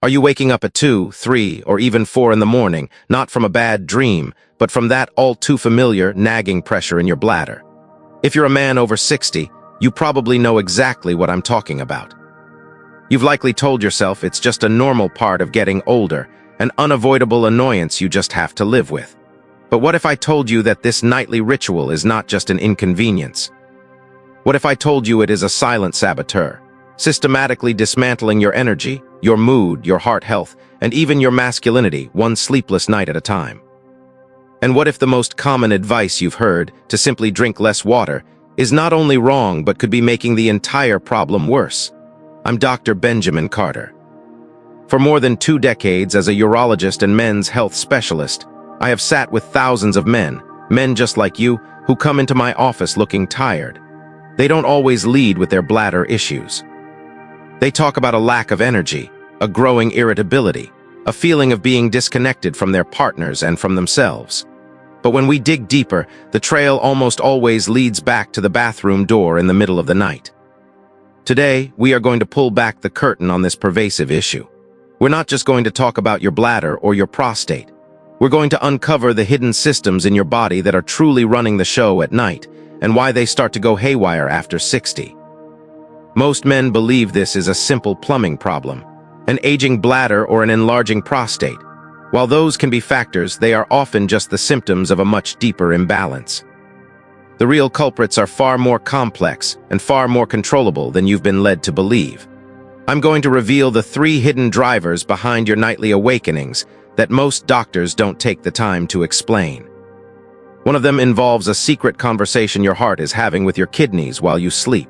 Are you waking up at 2, 3, or even 4 in the morning, not from a bad dream, but from that all-too-familiar nagging pressure in your bladder? If you're a man over 60, you probably know exactly what I'm talking about. You've likely told yourself it's just a normal part of getting older, an unavoidable annoyance you just have to live with. But what if I told you that this nightly ritual is not just an inconvenience? What if I told you it is a silent saboteur, systematically dismantling your energy, your mood, your heart health, and even your masculinity one sleepless night at a time? And what if the most common advice you've heard, to simply drink less water, is not only wrong but could be making the entire problem worse? I'm Dr. Benjamin Carter. For more than 2 decades as a urologist and men's health specialist, I have sat with thousands of men just like you, who come into my office looking tired. They don't always lead with their bladder issues. They talk about a lack of energy, a growing irritability, a feeling of being disconnected from their partners and from themselves. But when we dig deeper, the trail almost always leads back to the bathroom door in the middle of the night. Today, we are going to pull back the curtain on this pervasive issue. We're not just going to talk about your bladder or your prostate. We're going to uncover the hidden systems in your body that are truly running the show at night, and why they start to go haywire after 60. Most men believe this is a simple plumbing problem, an aging bladder or an enlarging prostate. While those can be factors, they are often just the symptoms of a much deeper imbalance. The real culprits are far more complex and far more controllable than you've been led to believe. I'm going to reveal the 3 hidden drivers behind your nightly awakenings that most doctors don't take the time to explain. One of them involves a secret conversation your heart is having with your kidneys while you sleep.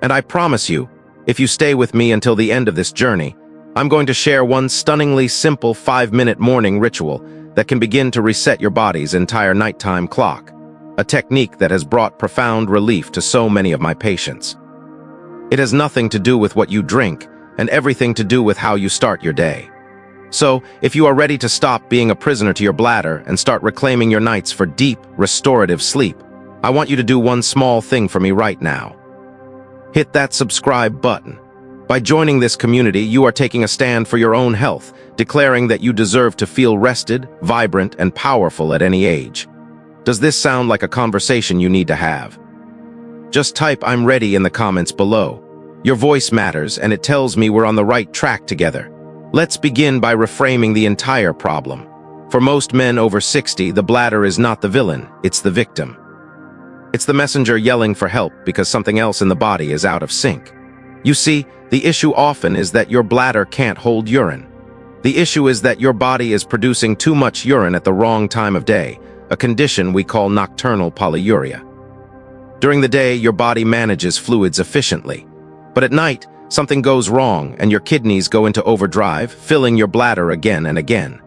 And I promise you, if you stay with me until the end of this journey, I'm going to share one stunningly simple 5-minute morning ritual that can begin to reset your body's entire nighttime clock, a technique that has brought profound relief to so many of my patients. It has nothing to do with what you drink and everything to do with how you start your day. So, if you are ready to stop being a prisoner to your bladder and start reclaiming your nights for deep, restorative sleep, I want you to do one small thing for me right now. Hit that subscribe button. By joining this community, you are taking a stand for your own health, declaring that you deserve to feel rested, vibrant, and powerful at any age. Does this sound like a conversation you need to have? Just type "I'm ready" in the comments below. Your voice matters, and it tells me we're on the right track together. Let's begin by reframing the entire problem. For most men over 60, the bladder is not the villain, it's the victim. It's the messenger yelling for help because something else in the body is out of sync. You see, the issue often is that your bladder can't hold urine. The issue is that your body is producing too much urine at the wrong time of day, a condition we call nocturnal polyuria. During the day, your body manages fluids efficiently. But at night, something goes wrong and your kidneys go into overdrive, filling your bladder again and again.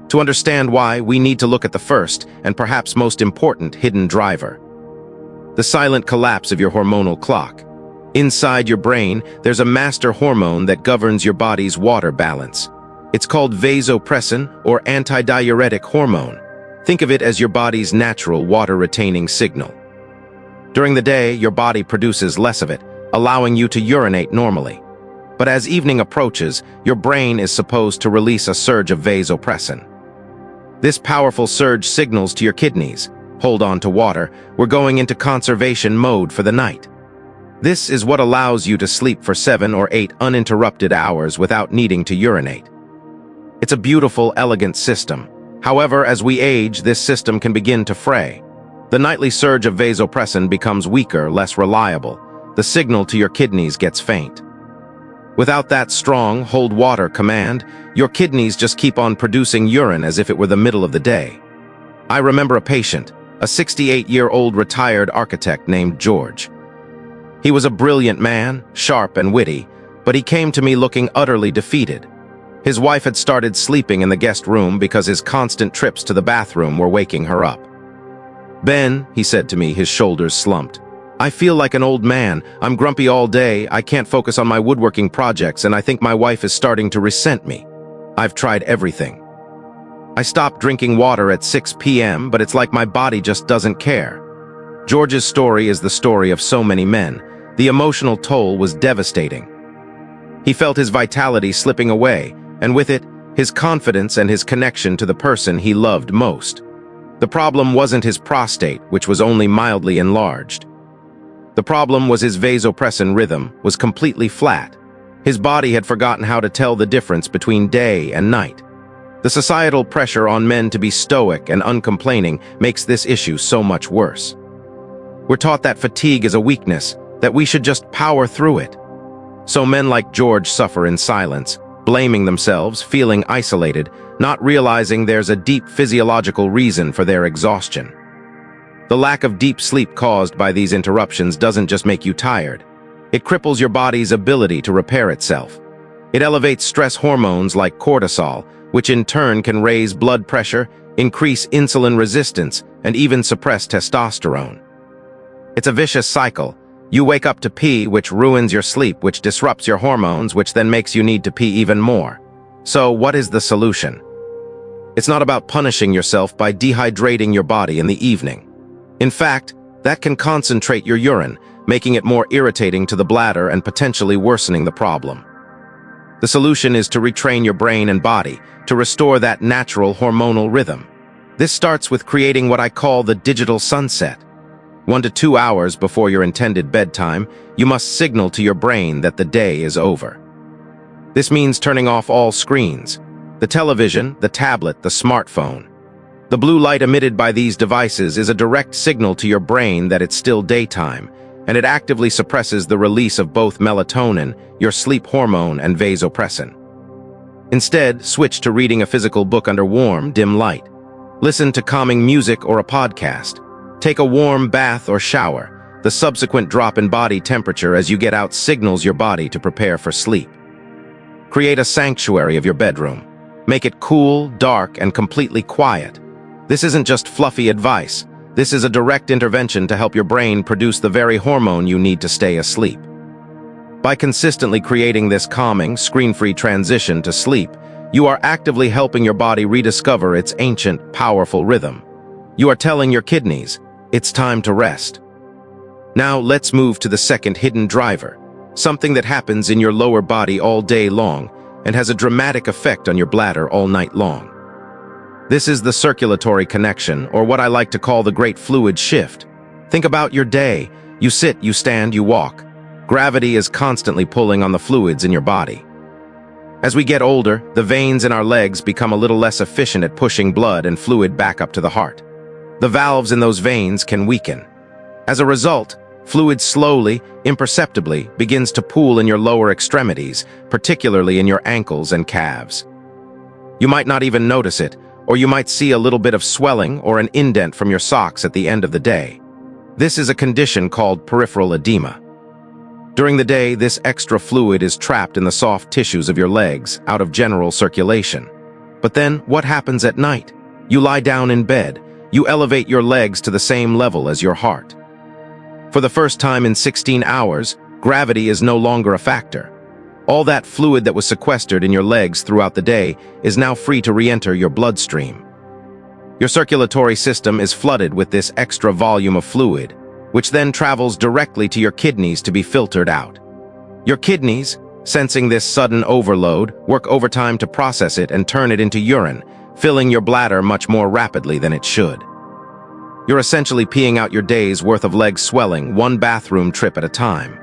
To understand why, we need to look at the first, and perhaps most important, hidden driver: the silent collapse of your hormonal clock. Inside your brain, there's a master hormone that governs your body's water balance. It's called vasopressin, or antidiuretic hormone. Think of it as your body's natural water-retaining signal. During the day, your body produces less of it, allowing you to urinate normally. But as evening approaches, your brain is supposed to release a surge of vasopressin. This powerful surge signals to your kidneys, "Hold on to water, we're going into conservation mode for the night." This is what allows you to sleep for 7 or 8 uninterrupted hours without needing to urinate. It's a beautiful, elegant system. However, as we age, this system can begin to fray. The nightly surge of vasopressin becomes weaker, less reliable. The signal to your kidneys gets faint. Without that strong, hold water command, your kidneys just keep on producing urine as if it were the middle of the day. I remember a patient, a 68-year-old retired architect named George. He was a brilliant man, sharp and witty, but he came to me looking utterly defeated. His wife had started sleeping in the guest room because his constant trips to the bathroom were waking her up. "Ben," he said to me, his shoulders slumped, "I feel like an old man. I'm grumpy all day, I can't focus on my woodworking projects, and I think my wife is starting to resent me. I've tried everything. I stopped drinking water at 6 p.m., but it's like my body just doesn't care." George's story is the story of so many men. The emotional toll was devastating. He felt his vitality slipping away, and with it, his confidence and his connection to the person he loved most. The problem wasn't his prostate, which was only mildly enlarged. The problem was his vasopressin rhythm was completely flat. His body had forgotten how to tell the difference between day and night. The societal pressure on men to be stoic and uncomplaining makes this issue so much worse. We're taught that fatigue is a weakness, that we should just power through it. So men like George suffer in silence, blaming themselves, feeling isolated, not realizing there's a deep physiological reason for their exhaustion. The lack of deep sleep caused by these interruptions doesn't just make you tired. It cripples your body's ability to repair itself. It elevates stress hormones like cortisol, which in turn can raise blood pressure, increase insulin resistance, and even suppress testosterone. It's a vicious cycle. You wake up to pee, which ruins your sleep, which disrupts your hormones, which then makes you need to pee even more. So what is the solution? It's not about punishing yourself by dehydrating your body in the evening. In fact, that can concentrate your urine, making it more irritating to the bladder and potentially worsening the problem. The solution is to retrain your brain and body, to restore that natural hormonal rhythm. This starts with creating what I call the digital sunset. 1 to 2 hours before your intended bedtime, you must signal to your brain that the day is over. This means turning off all screens, the television, the tablet, the smartphone. The blue light emitted by these devices is a direct signal to your brain that it's still daytime, and it actively suppresses the release of both melatonin, your sleep hormone, and vasopressin. Instead, switch to reading a physical book under warm, dim light. Listen to calming music or a podcast. Take a warm bath or shower. The subsequent drop in body temperature as you get out signals your body to prepare for sleep. Create a sanctuary of your bedroom. Make it cool, dark, and completely quiet. This isn't just fluffy advice. This is a direct intervention to help your brain produce the very hormone you need to stay asleep. By consistently creating this calming, screen-free transition to sleep, you are actively helping your body rediscover its ancient, powerful rhythm. You are telling your kidneys, it's time to rest. Now let's move to the second hidden driver, something that happens in your lower body all day long and has a dramatic effect on your bladder all night long. This is the circulatory connection, or what I like to call the great fluid shift. Think about your day. You sit, you stand, you walk. Gravity is constantly pulling on the fluids in your body. As we get older, the veins in our legs become a little less efficient at pushing blood and fluid back up to the heart. The valves in those veins can weaken. As a result, fluid slowly, imperceptibly, begins to pool in your lower extremities, particularly in your ankles and calves. You might not even notice it, or you might see a little bit of swelling or an indent from your socks at the end of the day. This is a condition called peripheral edema. During the day, this extra fluid is trapped in the soft tissues of your legs, out of general circulation. But then, what happens at night? You lie down in bed. You elevate your legs to the same level as your heart. For the first time in 16 hours, gravity is no longer a factor. All that fluid that was sequestered in your legs throughout the day is now free to re-enter your bloodstream. Your circulatory system is flooded with this extra volume of fluid, which then travels directly to your kidneys to be filtered out. Your kidneys, sensing this sudden overload, work overtime to process it and turn it into urine, filling your bladder much more rapidly than it should. You're essentially peeing out your day's worth of leg swelling, one bathroom trip at a time.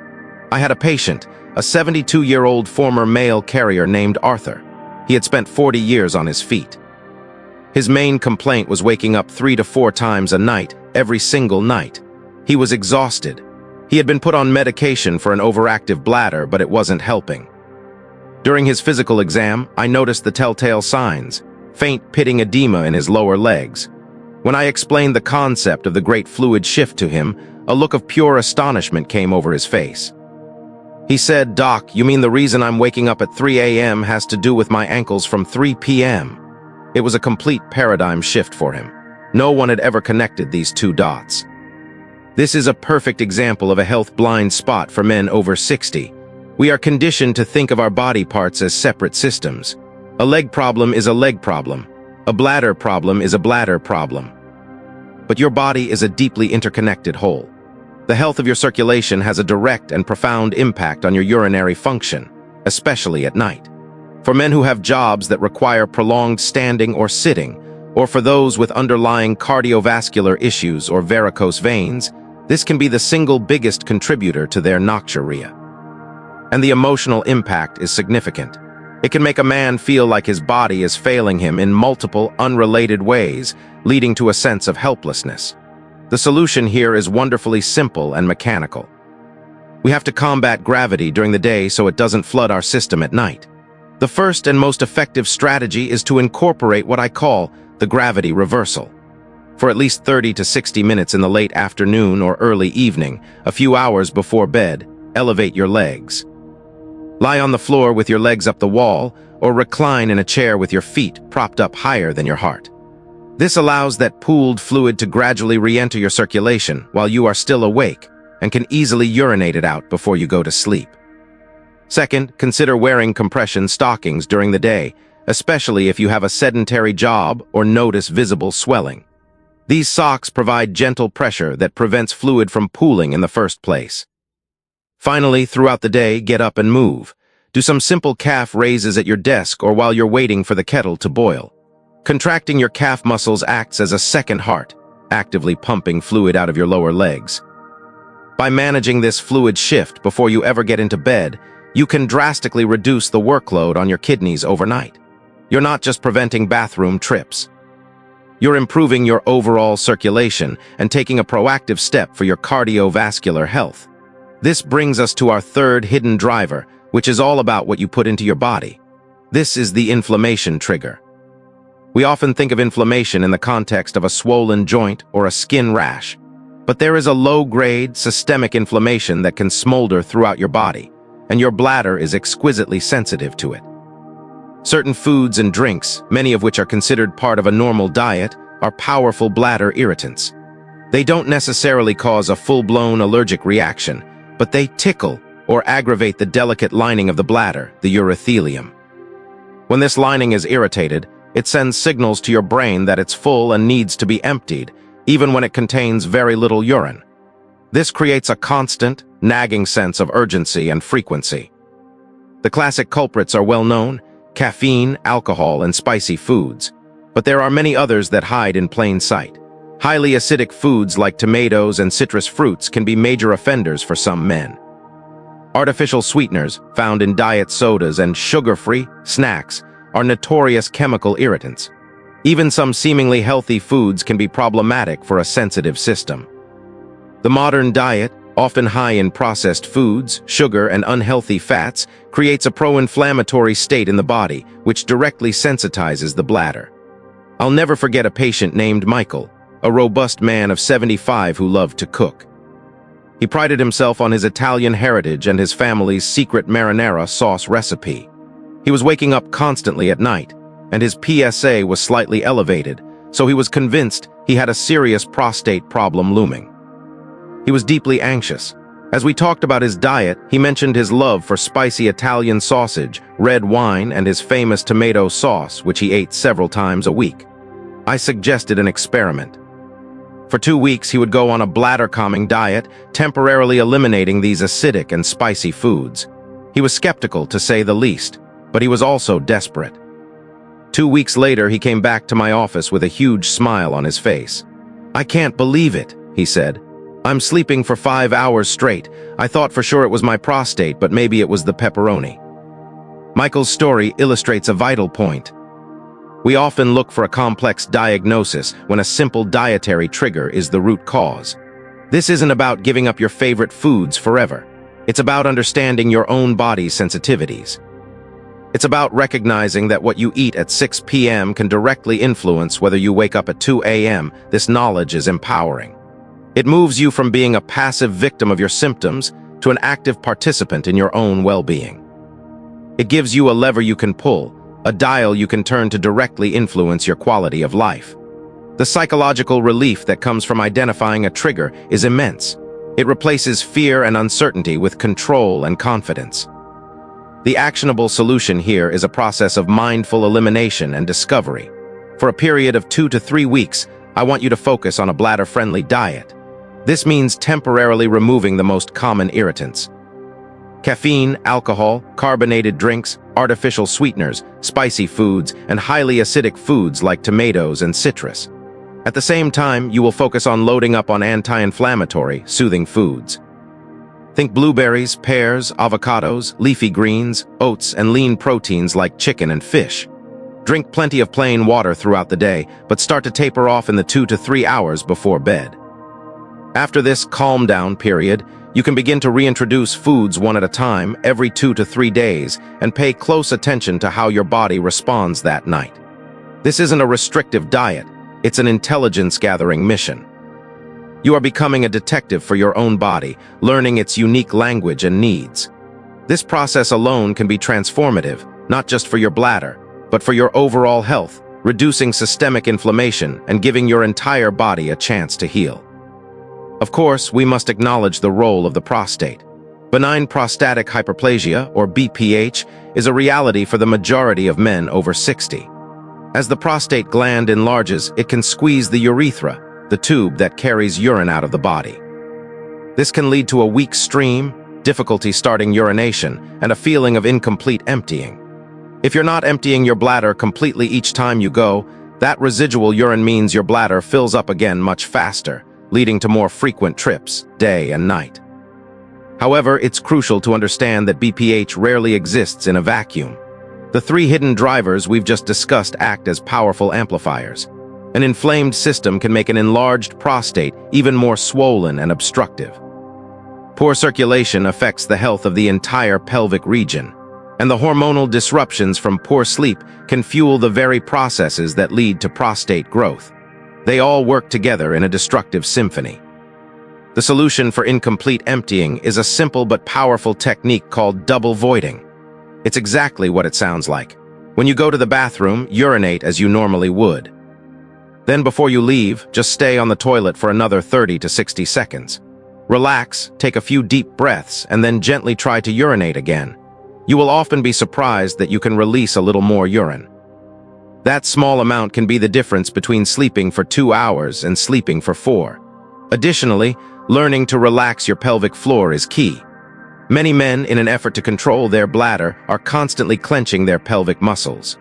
I had a patient, a 72-year-old former male carrier named Arthur. He had spent 40 years on his feet. His main complaint was waking up 3 to 4 times a night, every single night. He was exhausted. He had been put on medication for an overactive bladder, but it wasn't helping. During his physical exam, I noticed the telltale signs, faint pitting edema in his lower legs. When I explained the concept of the great fluid shift to him, a look of pure astonishment came over his face. He said, "Doc, you mean the reason I'm waking up at 3 a.m. has to do with my ankles from 3 p.m.? It was a complete paradigm shift for him. No one had ever connected these two dots. This is a perfect example of a health blind spot for men over 60. We are conditioned to think of our body parts as separate systems. A leg problem is a leg problem. A bladder problem is a bladder problem. But your body is a deeply interconnected whole. The health of your circulation has a direct and profound impact on your urinary function, especially at night. For men who have jobs that require prolonged standing or sitting, or for those with underlying cardiovascular issues or varicose veins, this can be the single biggest contributor to their nocturia. And the emotional impact is significant. It can make a man feel like his body is failing him in multiple, unrelated ways, leading to a sense of helplessness. The solution here is wonderfully simple and mechanical. We have to combat gravity during the day so it doesn't flood our system at night. The first and most effective strategy is to incorporate what I call the gravity reversal. For at least 30 to 60 minutes in the late afternoon or early evening, a few hours before bed, elevate your legs. Lie on the floor with your legs up the wall, or recline in a chair with your feet propped up higher than your heart. This allows that pooled fluid to gradually re-enter your circulation while you are still awake, and can easily urinate it out before you go to sleep. Second, consider wearing compression stockings during the day, especially if you have a sedentary job or notice visible swelling. These socks provide gentle pressure that prevents fluid from pooling in the first place. Finally, throughout the day, get up and move. Do some simple calf raises at your desk or while you're waiting for the kettle to boil. Contracting your calf muscles acts as a second heart, actively pumping fluid out of your lower legs. By managing this fluid shift before you ever get into bed, you can drastically reduce the workload on your kidneys overnight. You're not just preventing bathroom trips. You're improving your overall circulation and taking a proactive step for your cardiovascular health. This brings us to our third hidden driver, which is all about what you put into your body. This is the inflammation trigger. We often think of inflammation in the context of a swollen joint or a skin rash, but there is a low-grade, systemic inflammation that can smolder throughout your body, and your bladder is exquisitely sensitive to it. Certain foods and drinks, many of which are considered part of a normal diet, are powerful bladder irritants. They don't necessarily cause a full-blown allergic reaction, but they tickle or aggravate the delicate lining of the bladder, the urothelium. When this lining is irritated, it sends signals to your brain that it's full and needs to be emptied, even when it contains very little urine. This creates a constant, nagging sense of urgency and frequency. The classic culprits are well known: caffeine, alcohol, and spicy foods. But there are many others that hide in plain sight. Highly acidic foods like tomatoes and citrus fruits can be major offenders for some men. Artificial sweeteners, found in diet sodas and sugar-free snacks, are notorious chemical irritants. Even some seemingly healthy foods can be problematic for a sensitive system. The modern diet, often high in processed foods, sugar, and unhealthy fats, creates a pro-inflammatory state in the body, which directly sensitizes the bladder. I'll never forget a patient named Michael, a robust man of 75 who loved to cook. He prided himself on his Italian heritage and his family's secret marinara sauce recipe. He was waking up constantly at night, and his PSA was slightly elevated, so he was convinced he had a serious prostate problem looming. He was deeply anxious. As we talked about his diet, he mentioned his love for spicy Italian sausage, red wine, and his famous tomato sauce, which he ate several times a week. I suggested an experiment. For 2 weeks, he would go on a bladder-calming diet, temporarily eliminating these acidic and spicy foods. He was skeptical, to say the least, but he was also desperate. 2 weeks later, he came back to my office with a huge smile on his face. "I can't believe it," he said. "I'm sleeping for 5 hours straight. I thought for sure it was my prostate, but maybe it was the pepperoni." Michael's story illustrates a vital point. We often look for a complex diagnosis when a simple dietary trigger is the root cause. This isn't about giving up your favorite foods forever. It's about understanding your own body's sensitivities. It's about recognizing that what you eat at 6 p.m. can directly influence whether you wake up at 2 a.m. This knowledge is empowering. It moves you from being a passive victim of your symptoms to an active participant in your own well-being. It gives you a lever you can pull, a dial you can turn to directly influence your quality of life. The psychological relief that comes from identifying a trigger is immense. It replaces fear and uncertainty with control and confidence. The actionable solution here is a process of mindful elimination and discovery. For a period of 2 to 3 weeks, I want you to focus on a bladder-friendly diet. This means temporarily removing the most common irritants. Caffeine, alcohol, carbonated drinks, artificial sweeteners, spicy foods, and highly acidic foods like tomatoes and citrus. At the same time, you will focus on loading up on anti-inflammatory, soothing foods. Think blueberries, pears, avocados, leafy greens, oats, and lean proteins like chicken and fish. Drink plenty of plain water throughout the day, but start to taper off in the 2 to 3 hours before bed. After this calm-down period, you can begin to reintroduce foods one at a time every 2 to 3 days and pay close attention to how your body responds that night. This isn't a restrictive diet, it's an intelligence-gathering mission. You are becoming a detective for your own body, learning its unique language and needs. This process alone can be transformative, not just for your bladder, but for your overall health, reducing systemic inflammation and giving your entire body a chance to heal. Of course, we must acknowledge the role of the prostate. Benign prostatic hyperplasia, or BPH, is a reality for the majority of men over 60. As the prostate gland enlarges, it can squeeze the urethra, the tube that carries urine out of the body. This can lead to a weak stream, difficulty starting urination, and a feeling of incomplete emptying. If you're not emptying your bladder completely each time you go, that residual urine means your bladder fills up again much faster, leading to more frequent trips, day and night. However, it's crucial to understand that BPH rarely exists in a vacuum. The 3 hidden drivers we've just discussed act as powerful amplifiers. An inflamed system can make an enlarged prostate even more swollen and obstructive. Poor circulation affects the health of the entire pelvic region, and the hormonal disruptions from poor sleep can fuel the very processes that lead to prostate growth. They all work together in a destructive symphony. The solution for incomplete emptying is a simple but powerful technique called double voiding. It's exactly what it sounds like. When you go to the bathroom, urinate as you normally would. Then before you leave, just stay on the toilet for another 30 to 60 seconds. Relax, take a few deep breaths, and then gently try to urinate again. You will often be surprised that you can release a little more urine. That small amount can be the difference between sleeping for 2 hours and sleeping for 4. Additionally, learning to relax your pelvic floor is key. Many men, in an effort to control their bladder, are constantly clenching their pelvic muscles.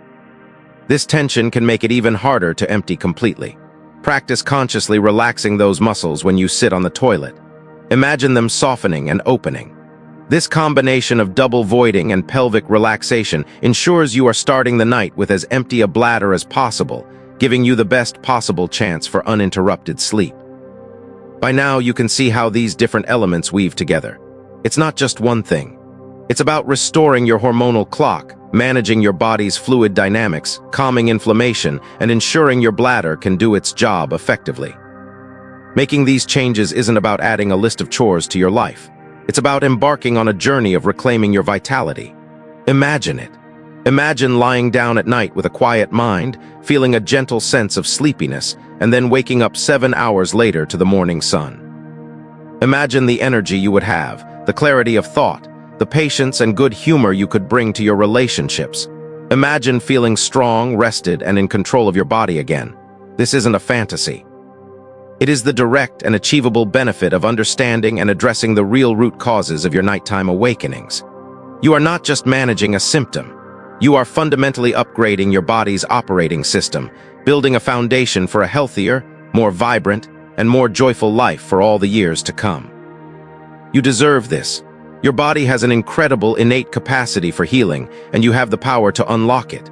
This tension can make it even harder to empty completely. Practice consciously relaxing those muscles when you sit on the toilet. Imagine them softening and opening. This combination of double voiding and pelvic relaxation ensures you are starting the night with as empty a bladder as possible, giving you the best possible chance for uninterrupted sleep. By now, you can see how these different elements weave together. It's not just one thing. It's about restoring your hormonal clock, managing your body's fluid dynamics, calming inflammation, and ensuring your bladder can do its job effectively. Making these changes isn't about adding a list of chores to your life. It's about embarking on a journey of reclaiming your vitality. Imagine it. Imagine lying down at night with a quiet mind, feeling a gentle sense of sleepiness, and then waking up 7 hours later to the morning sun. Imagine the energy you would have, the clarity of thought, the patience and good humor you could bring to your relationships. Imagine feeling strong, rested, and in control of your body again. This isn't a fantasy. It is the direct and achievable benefit of understanding and addressing the real root causes of your nighttime awakenings. You are not just managing a symptom. You are fundamentally upgrading your body's operating system, building a foundation for a healthier, more vibrant, and more joyful life for all the years to come. You deserve this. Your body has an incredible innate capacity for healing, and you have the power to unlock it.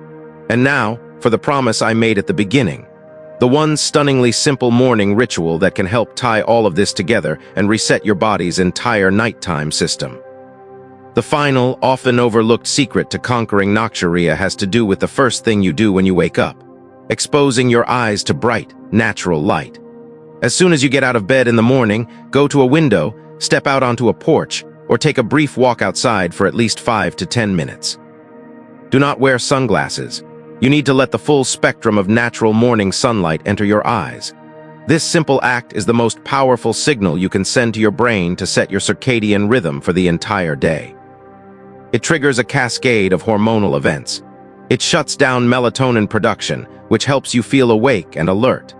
And now, for the promise I made at the beginning. The one stunningly simple morning ritual that can help tie all of this together and reset your body's entire nighttime system. The final, often overlooked secret to conquering nocturia has to do with the first thing you do when you wake up. Exposing your eyes to bright, natural light. As soon as you get out of bed in the morning, go to a window, step out onto a porch, or take a brief walk outside for at least 5 to 10 minutes. Do not wear sunglasses. You need to let the full spectrum of natural morning sunlight enter your eyes. This simple act is the most powerful signal you can send to your brain to set your circadian rhythm for the entire day. It triggers a cascade of hormonal events. It shuts down melatonin production, which helps you feel awake and alert.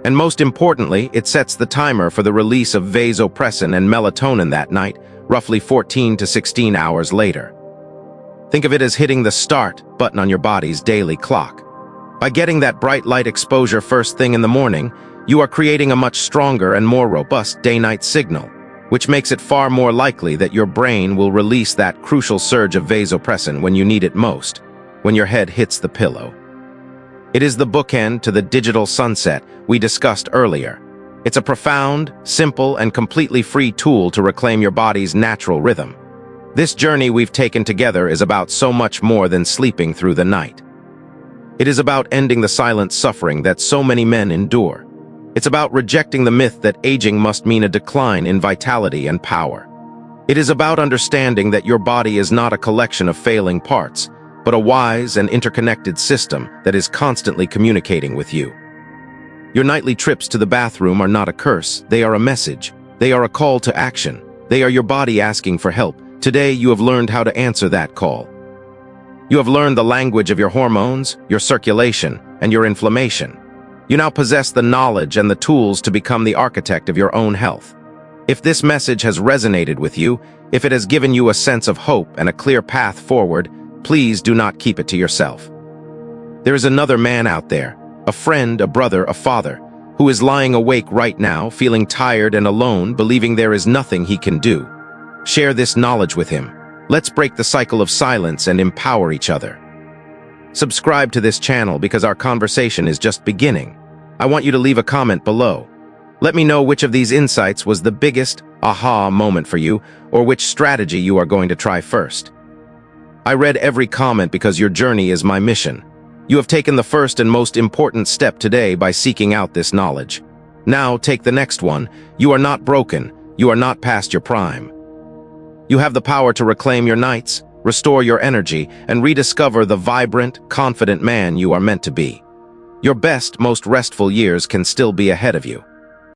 And most importantly, it sets the timer for the release of vasopressin and melatonin that night, roughly 14 to 16 hours later. Think of it as hitting the start button on your body's daily clock. By getting that bright light exposure first thing in the morning, you are creating a much stronger and more robust day-night signal, which makes it far more likely that your brain will release that crucial surge of vasopressin when you need it most, when your head hits the pillow. It is the bookend to the digital sunset we discussed earlier. It's a profound, simple, and completely free tool to reclaim your body's natural rhythm. This journey we've taken together is about so much more than sleeping through the night. It is about ending the silent suffering that so many men endure. It's about rejecting the myth that aging must mean a decline in vitality and power. It is about understanding that your body is not a collection of failing parts, but a wise and interconnected system that is constantly communicating with you. Your nightly trips to the bathroom are not a curse, they are a message. They are a call to action. They are your body asking for help. Today you have learned how to answer that call. You have learned the language of your hormones, your circulation, and your inflammation. You now possess the knowledge and the tools to become the architect of your own health. If this message has resonated with you, if it has given you a sense of hope and a clear path forward, please do not keep it to yourself. There is another man out there, a friend, a brother, a father, who is lying awake right now, feeling tired and alone, believing there is nothing he can do. Share this knowledge with him. Let's break the cycle of silence and empower each other. Subscribe to this channel because our conversation is just beginning. I want you to leave a comment below. Let me know which of these insights was the biggest aha moment for you, or which strategy you are going to try first. I read every comment because your journey is my mission. You have taken the first and most important step today by seeking out this knowledge. Now take the next one. You are not broken. You are not past your prime. You have the power to reclaim your nights, restore your energy, and rediscover the vibrant, confident man you are meant to be. Your best, most restful years can still be ahead of you.